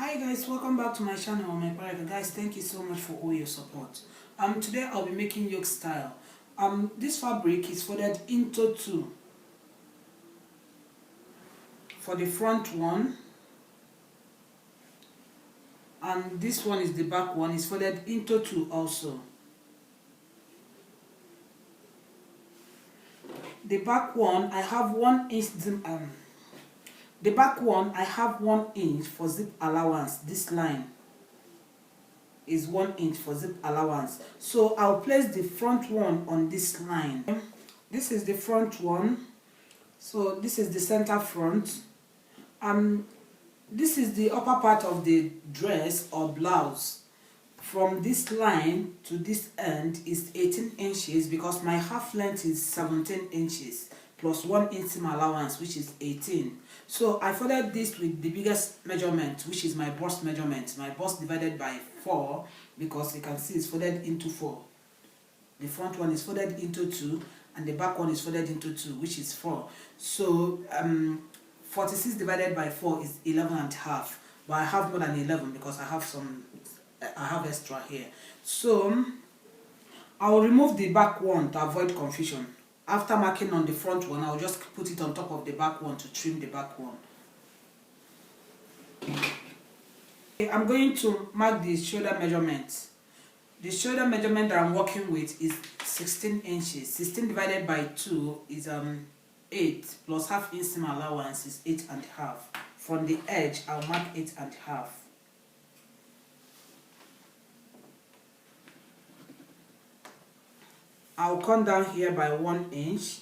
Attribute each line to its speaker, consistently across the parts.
Speaker 1: Hi guys, welcome back to my channel, my private guys. Thank you so much for all your support. Today I'll be making yoke style. This fabric is folded into two for the front one, and this one is the back one, is folded into two also. The back one I have 1 inch the back one I have 1 inch for zip allowance. This line is 1 inch for zip allowance, so I'll place the front one on this line. This is the front one, so this is the center front. This is the upper part of the dress or blouse. From this line to this end is 18 inches because my half length is 17 inches plus 1 inch seam allowance, which is 18. So I folded this with the biggest measurement, which is my bust measurement. My bust divided by 4, because you can see it's folded into 4. The front one is folded into 2 and the back one is folded into 2, which is 4. So 46 divided by 4 is 11.5, but I have more than 11 because I have extra here. So I'll remove the back one to avoid confusion. After marking on the front one, I'll just put it on top of the back one to trim the back one. I'm going to mark the shoulder measurement. The shoulder measurement that I'm working with is 16 inches. 16 divided by 2 is 8 plus half inch seam allowance is 8.5. From the edge, I'll mark 8.5. I'll come down here by 1 inch.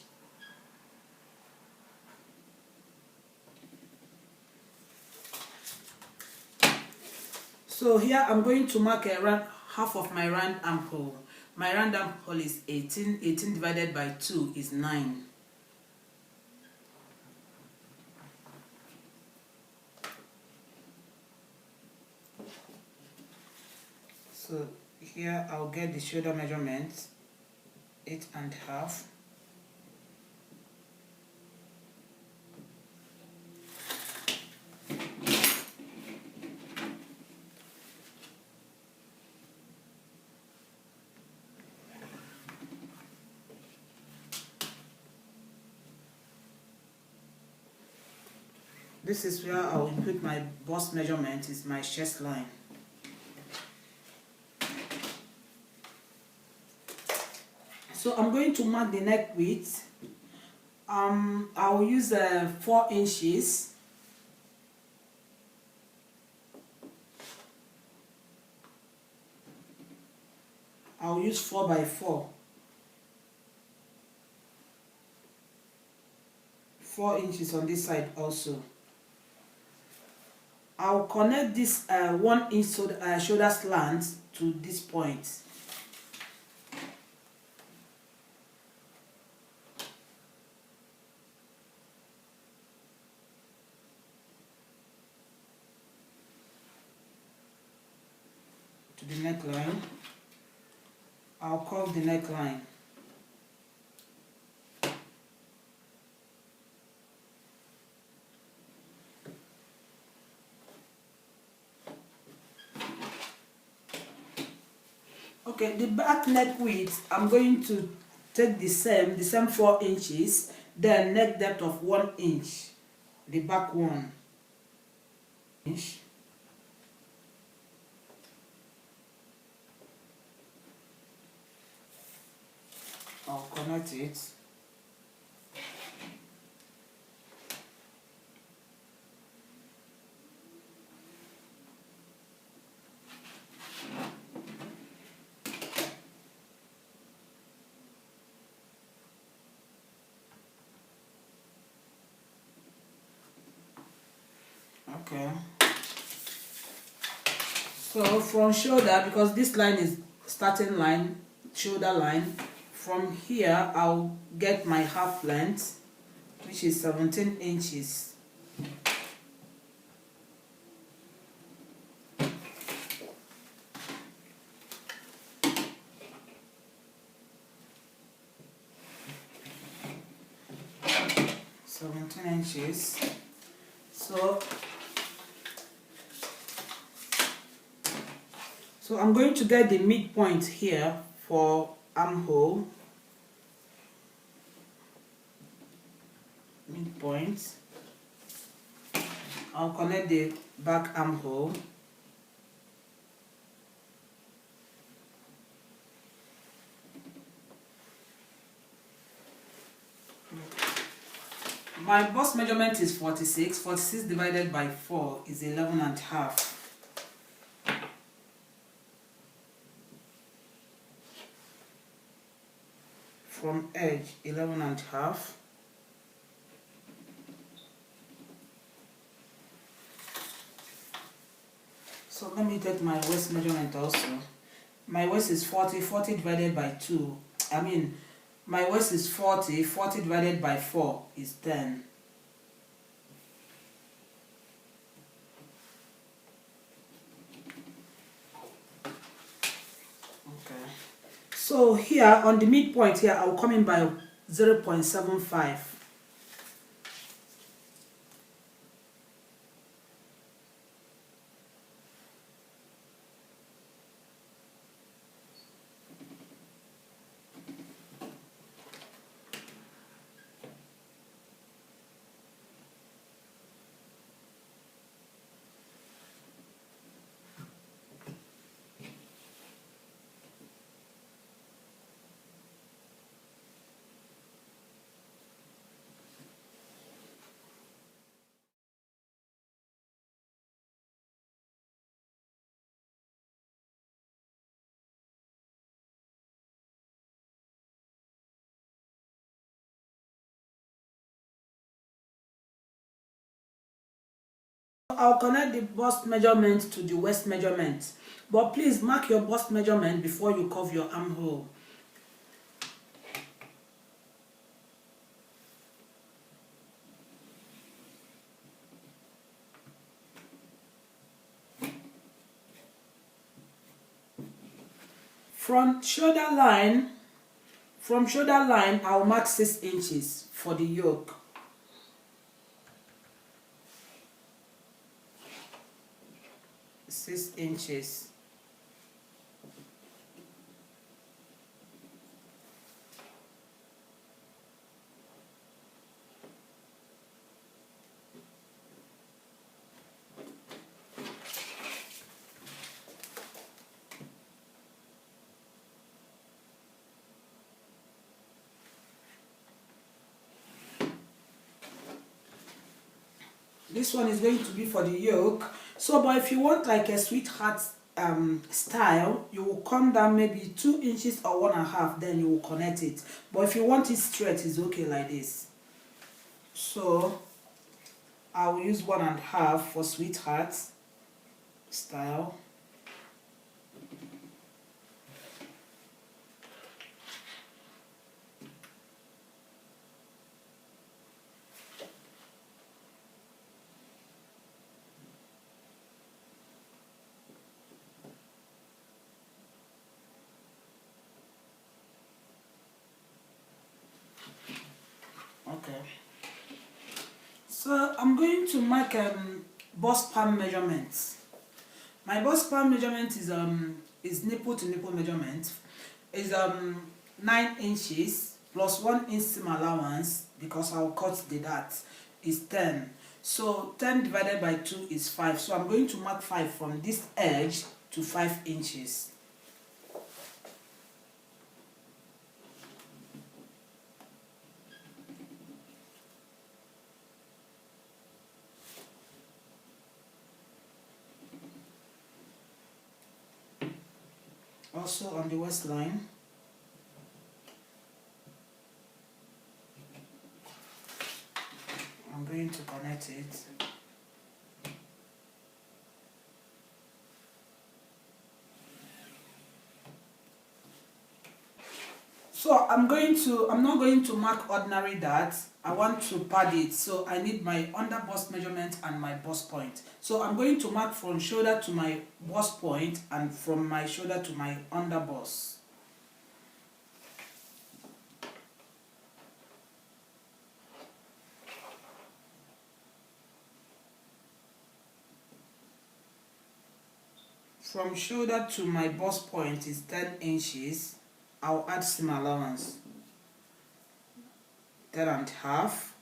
Speaker 1: So here I'm going to mark half of my round armhole. My round armhole is 18. 18 divided by 2 is 9. So here I'll get the shoulder measurement, 8.5. This is where I'll put my bust measurement, is my chest line. So I'm going to mark the neck width. I'll use 4 inches. I'll use 4 by 4. 4 inches on this side also. I'll connect this 1 inch shoulder slant to this point. To the neckline. I'll curve the neckline. Okay, the back neck width, I'm going to take the same 4 inches, then neck depth of 1 inch, the back 1 inch. I'll connect it. Okay. So from shoulder, because this line is starting line, shoulder line, from here I'll get my half length, which is 17 inches. So So I'm going to get the midpoint here for armhole. Midpoint. I'll connect the back armhole. My bust measurement is 46. 46 divided by 4 is 11 and a half. From edge, 11 and a half. So let me take my waist measurement also. My waist is 40. 40 divided by 2. My waist is 40. 40 divided by 4 is 10. Okay. So here on the midpoint here, I'll come in by 0.75. I'll connect the bust measurement to the waist measurement, but please mark your bust measurement before you curve your armhole. From shoulder line, I'll mark 6 inches for the yoke. Six inches. This one is going to be for the yoke. So, but if you want like a sweetheart style, you will come down maybe 2 inches or 1.5, then you will connect it. But if you want it straight, it's okay like this. So I will use 1.5 for sweetheart style. Okay. So I'm going to mark bust palm measurements. My bust palm measurement is nipple to nipple measurement. Is 9 inches plus 1 inch seam allowance because I'll cut the dart is 10. So 10 divided by 2 is 5. So I'm going to mark 5 from this edge to 5 inches. Also on the waistline, I'm going to connect it. So I'm not going to mark ordinary darts. I want to pad it, so I need my under bust measurement and my bust point. So I'm going to mark from shoulder to my bust point and from my shoulder to my under bust. From shoulder to my bust point is 10 inches. I'll add seam allowance 10 and a half,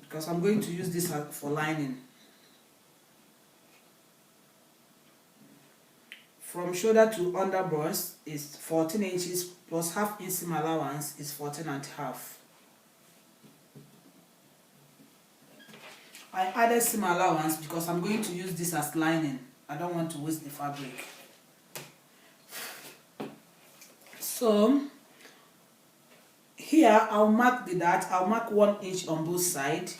Speaker 1: because I'm going to use this for lining. From shoulder to underbust is 14 inches plus half inch seam allowance is 14 and a half. I added seam allowance because I'm going to use this as lining. I don't want to waste the fabric. So here I'll mark the dart. I'll mark 1 inch on both sides.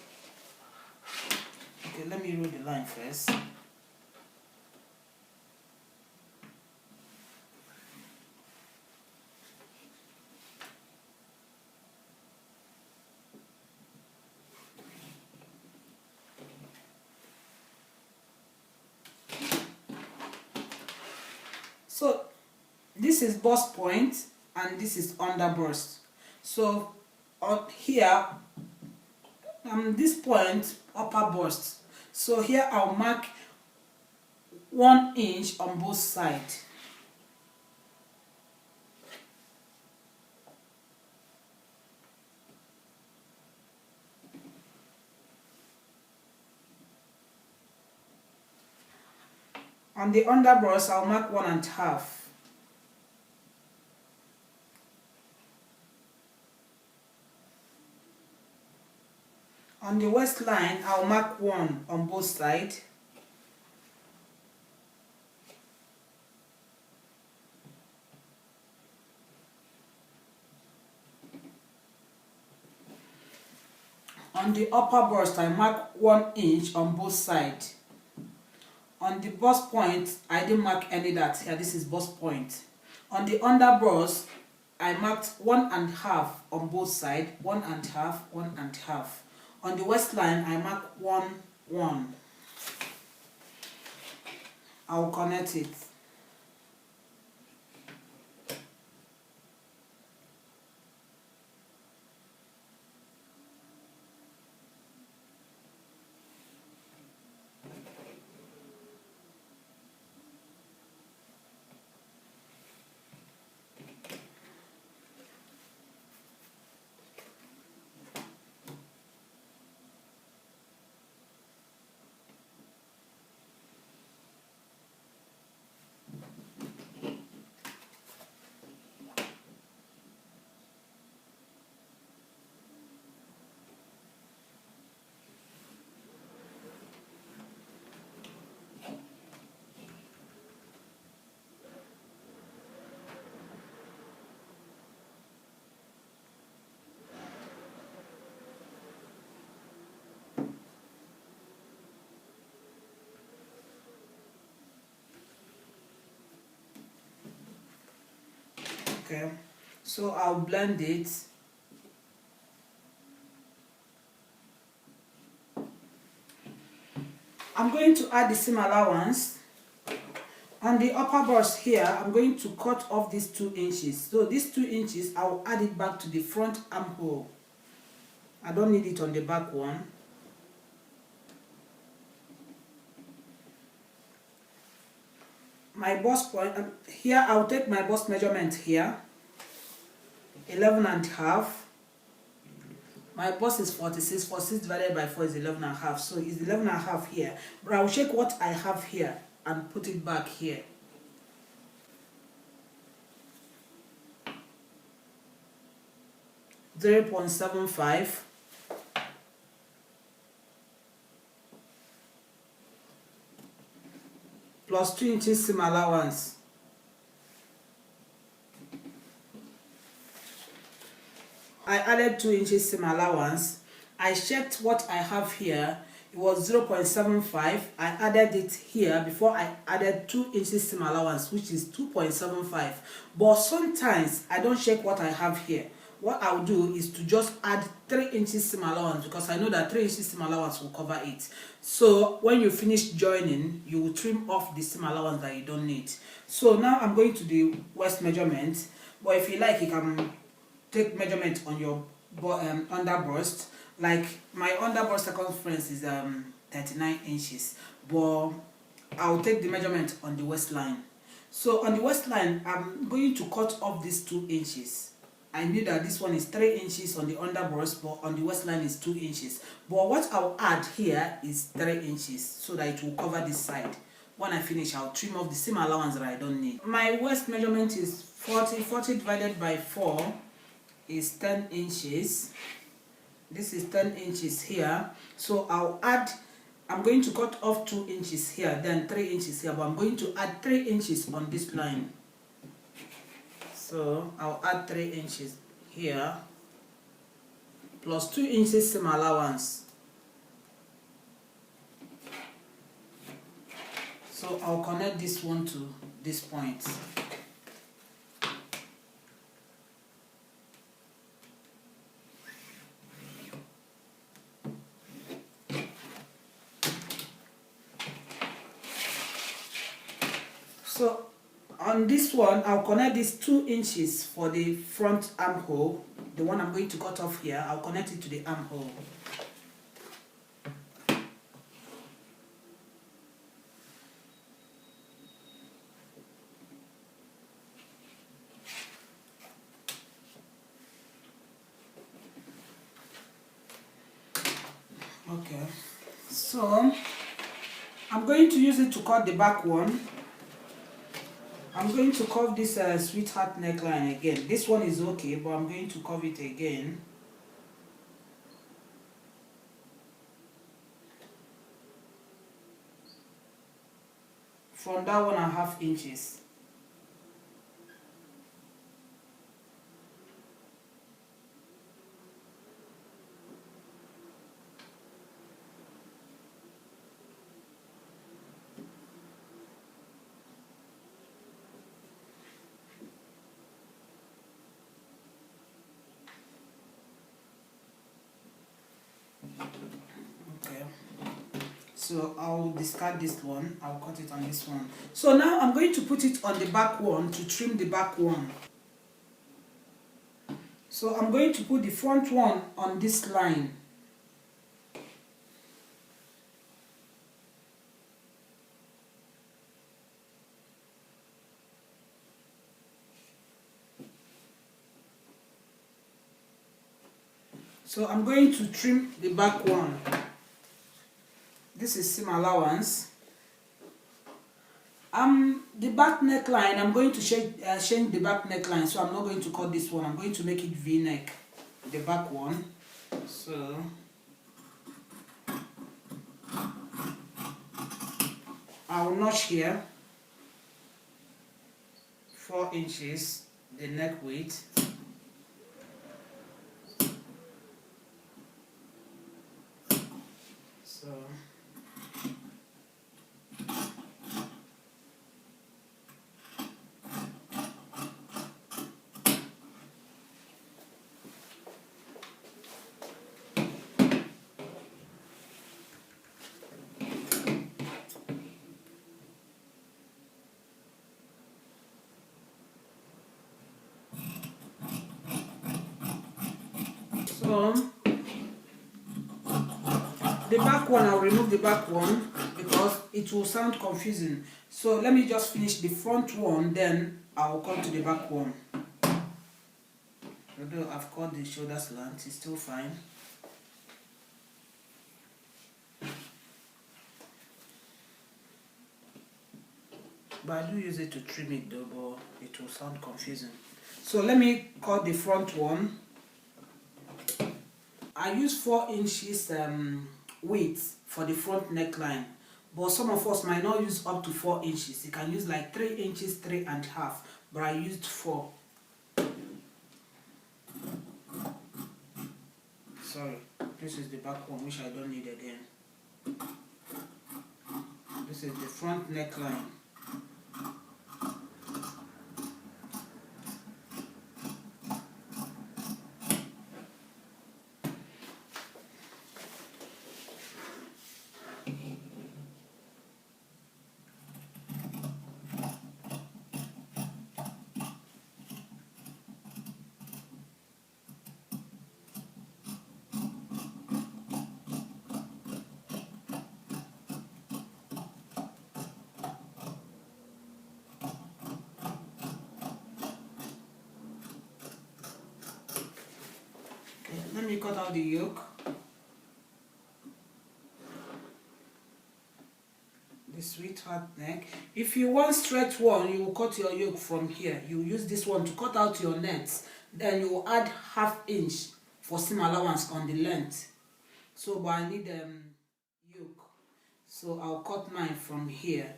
Speaker 1: Okay, let me roll the line first. So this is bust point and this is underbust. So on here, this point upper bust. So here I'll mark 1 inch on both sides. On the underbust, I'll mark 1 and a half. On the waistline, I'll mark 1 on both sides. On the upper bust, I mark 1 inch on both sides. On the bust point, I didn't mark any dart here. This is bust point. On the underbust, I marked 1 and a half on both sides. 1 and a half, 1 and a half. On the waistline, I mark 1, 1. I'll connect it. Okay, so I'll blend it. I'm going to add the seam allowance. On the upper bust here, I'm going to cut off these 2 inches. So these 2 inches, I'll add it back to the front armhole. I don't need it on the back one. My bust point, here I'll take my bust measurement here, 11 and a half. My bust is 46, 46 divided by 4 is 11 and a half, so it's 11 and a half here. But I'll check what I have here and put it back here. .75 plus 2 inches seam allowance. I added 2 inches seam allowance. I checked what I have here. It was 0.75. I added it here before I added 2 inches seam allowance, which is 2.75. But sometimes I don't check what I have here. What I'll do is to just add 3 inches seam allowance, because I know that 3 inches seam allowance will cover it. So when you finish joining, you will trim off the seam allowance that you don't need. So now I'm going to the waist measurement. But if you like, you can take measurement on your underbust. Like my underbust circumference is 39 inches, but I'll take the measurement on the waistline. So on the waistline, I'm going to cut off these 2 inches. I knew that this one is 3 inches on the underbreast, but on the waistline is 2 inches. But what I'll add here is 3 inches so that it will cover this side. When I finish, I'll trim off the seam allowance that I don't need. My waist measurement is 40. 40 divided by 4 is 10 inches. This is 10 inches here. So I'm going to cut off 2 inches here, then 3 inches here, but I'm going to add 3 inches on this line. So I'll add 3 inches here, plus 2 inches seam allowance. So I'll connect this one to this point. So on this one, I'll connect this 2 inches for the front armhole. The one I'm going to cut off here, I'll connect it to the armhole. Okay, so I'm going to use it to cut the back one. I'm going to curve this sweetheart neckline again. This one is okay, but I'm going to curve it again. From that 1.5 inches. Okay, so I'll discard this one. I'll cut it on this one. So now I'm going to put it on the back one to trim the back one. So I'm going to put the front one on this line. So I'm going to trim the back one. This is seam allowance. The back neckline, I'm going to change the back neckline, so I'm not going to cut this one. I'm going to make it V-neck, the back one. So I'll notch here 4 inches, the neck width. So the back one, I'll remove the back one because it will sound confusing. So let me just finish the front one, then I'll come to the back one. Although I've cut the shoulder slant, it's still fine. But I do use it to trim it though, but it will sound confusing. So let me cut the front one. I use 4 inches width for the front neckline, but some of us might not use up to 4 inches. You can use like 3 inches, 3.5, but I used 4. Sorry, this is the back one, which I don't need again. This is the front neckline. cut out the yoke. The sweetheart neck. If you want stretch one, you will cut your yoke from here. You use this one to cut out your nets. Then you will add ½ inch for seam allowance on the length. So, but I need yoke. So I'll cut mine from here.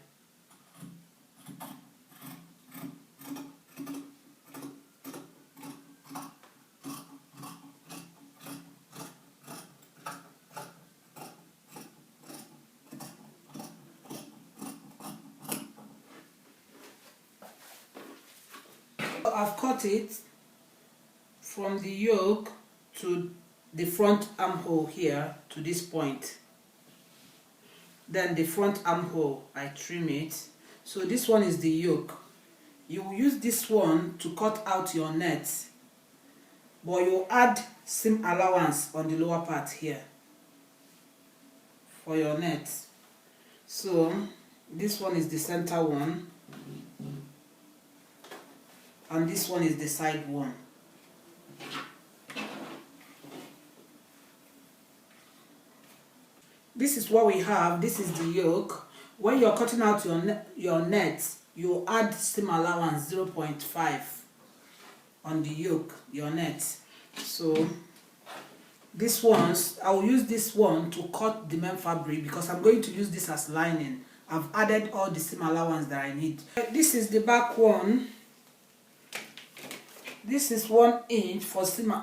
Speaker 1: I've cut it from the yoke to the front armhole here to this point. Then the front armhole, I trim it. So this one is the yoke. You will use this one to cut out your net, but you add seam allowance on the lower part here for your net. So this one is the center one, and this one is the side one. This is what we have. This is the yoke. When you're cutting out your net, you add seam allowance 0.5 on the yoke, your net. So this ones, I will use this one to cut the main fabric because I'm going to use this as lining. I've added all the seam allowance that I need. This is the back one. This is 1 inch for seam.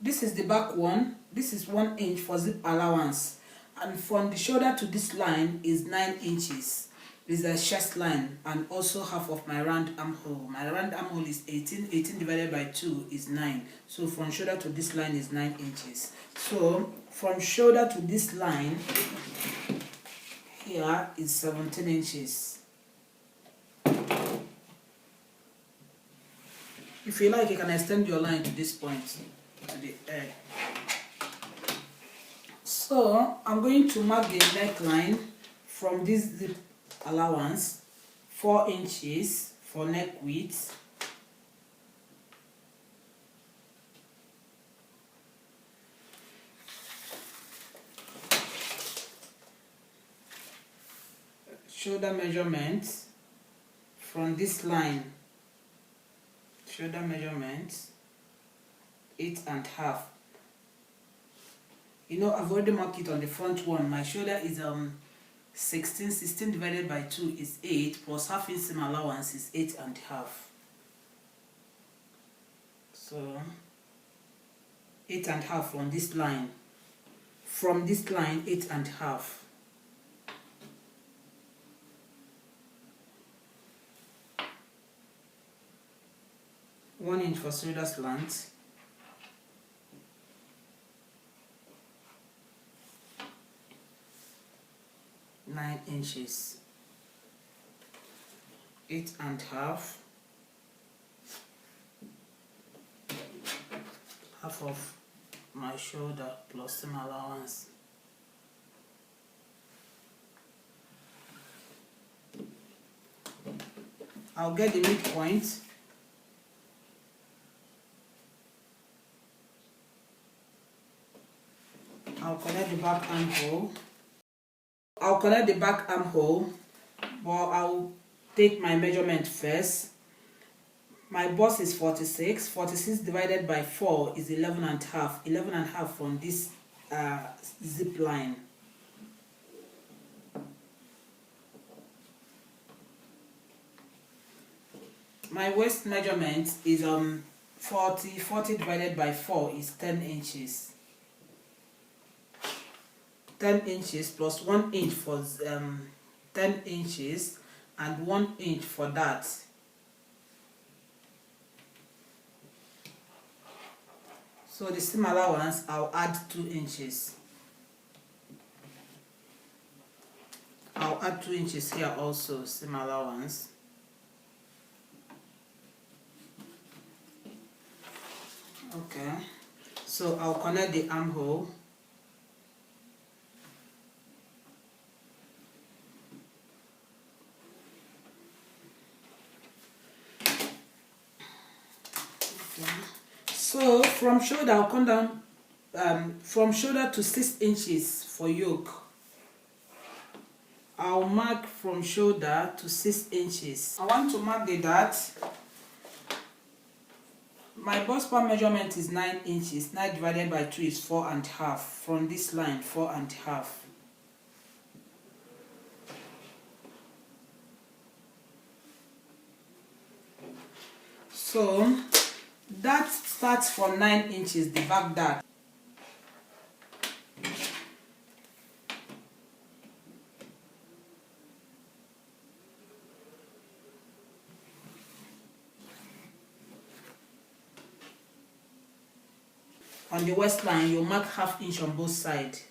Speaker 1: This is the back one. This is 1 inch for zip allowance. And from the shoulder to this line is 9 inches. This is a chest line, and also half of my round armhole. My round armhole is 18. 18 divided by 2 is 9. So from shoulder to this line is 9 inches. So from shoulder to this line here is 17 inches. If you like, you can extend your line to this point, to the edge. So I'm going to mark the neckline from this zip allowance, 4 inches for neck width. Shoulder measurement from this line. Shoulder measurement 8.5. You know, I've already marked it on the front one. My shoulder is 16 divided by 2 is 8, plus ½ inch seam allowance is 8.5. So 8.5 from this line. From this line, 8.5. (1 inch for shoulder slant). 9 inches. 8.5. Half of my shoulder plus seam allowance. I'll get the midpoint. I'll connect the back armhole. I'll connect the back armhole, but I'll take my measurement first. My bust is 46. 46 divided by 4 is 11.5. 11.5 from this zip line. My waist measurement is 40. 40 divided by 4 is 10 inches. 10 inches plus 1 inch for 10 inches and 1 inch for that. So the seam allowance, I'll add 2 inches. I'll add 2 inches here also, seam allowance. Okay, so I'll connect the armhole. So from shoulder, I'll come down from shoulder to 6 inches for yoke. I'll mark from shoulder to 6 inches. I want to mark the dart. My bust part measurement is 9 inches. 9 divided by 2 is 4.5. From this line, 4.5. So that starts from 9 inches, the back dart. On the waistline, you mark ½ inch on both sides.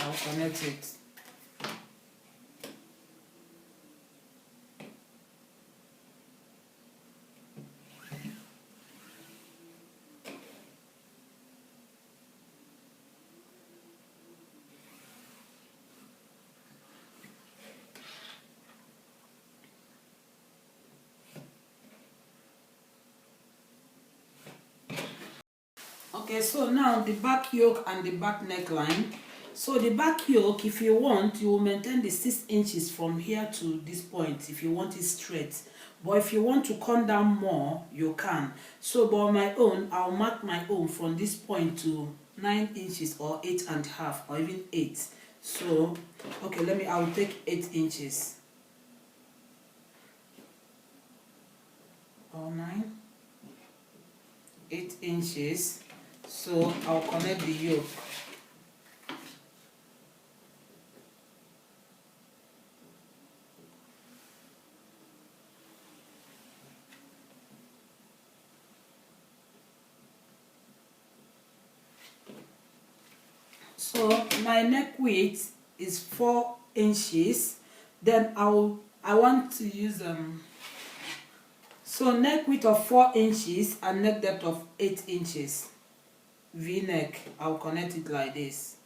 Speaker 1: I'll connect it. Okay, so now the back yoke and the back neckline. So the back yoke, if you want, you will maintain the 6 inches from here to this point if you want it straight. But if you want to come down more, you can. So but on my own, I'll mark my own from this point to 9 inches or 8.5 or even 8. So okay, I will take 8 inches. Or 9, 8 inches. So I'll connect the yoke. So my neck width is 4 inches. Then I want to use so neck width of 4 inches and neck depth of 8 inches. V-neck, I'll connect it like this.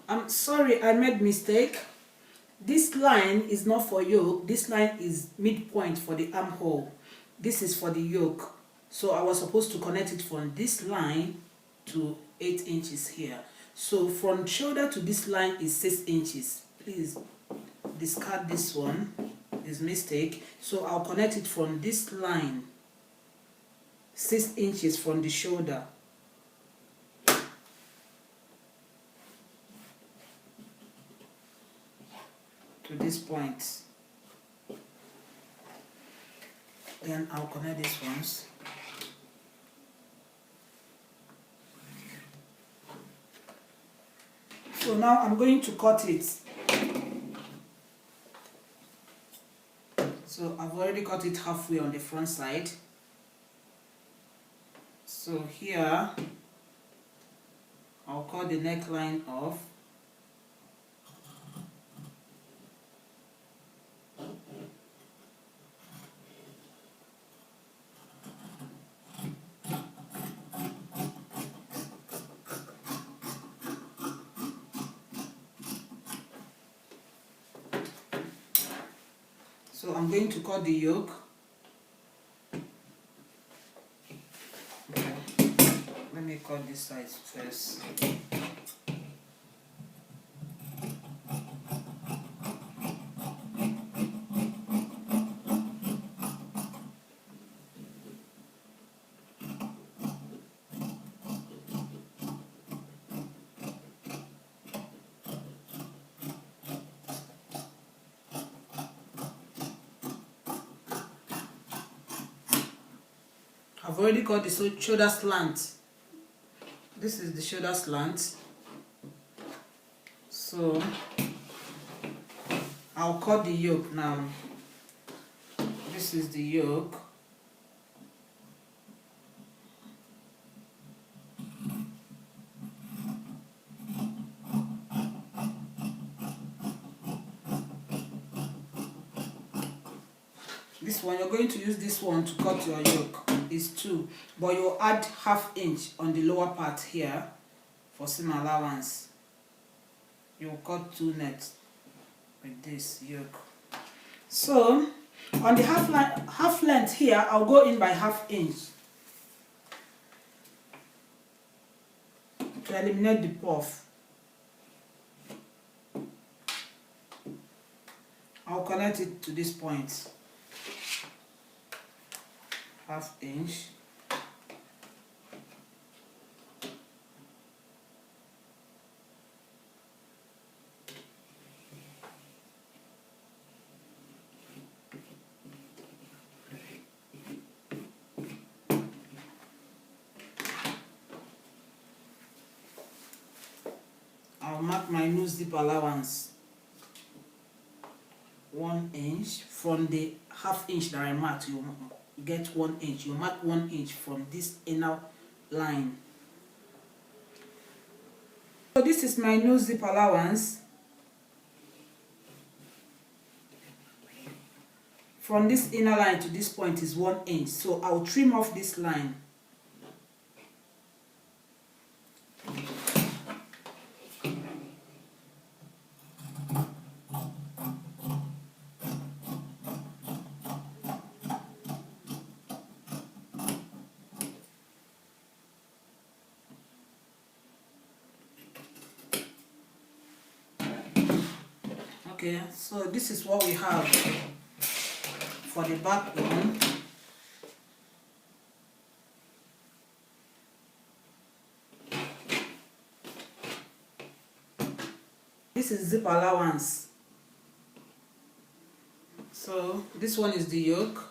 Speaker 1: I'm sorry, I made mistake. This line is not for yoke. This line is midpoint for the armhole. This is for the yoke. So I was supposed to connect it from this line to 8 inches here. So from shoulder to this line is 6 inches. Please discard this one. This mistake. So I'll connect it from this line, 6 inches from the shoulder. To this point. Then I'll connect these ones. So now I'm going to cut it. So I've already cut it halfway on the front side. So here I'll cut the neckline off. So I'm going to cut the yoke. Okay. Let me cut this side first. I've already cut the shoulder slant. This is the shoulder slant. So I'll cut the yoke now. This is the yoke. This one, you're going to use this one to cut your yoke. It's 2, but you'll add ½ inch on the lower part here for seam allowance. You'll cut 2 nets with this yoke. So on the half length here, I'll go in by ½ inch to eliminate the puff. I'll connect it to this point. ½ inch. I'll mark my nose zip allowance 1 inch from the ½ inch that I marked. You get 1 inch. You mark 1 inch from this inner line. So this is my nose zip allowance. From this inner line to this point is 1 inch. So I'll trim off this line. Okay, so this is what we have for the back one. This is zip allowance. So this one is the yoke.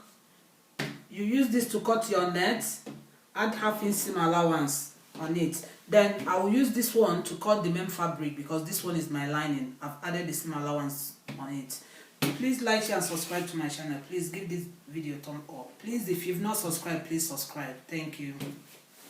Speaker 1: You use this to cut your net, add ½ inch seam allowance on it. Then I will use this one to cut the main fabric because this one is my lining. I've added the seam allowance on it. Please like, share and subscribe to my channel. Please give this video a thumb up. Please, if you've not subscribed, please subscribe. Thank you.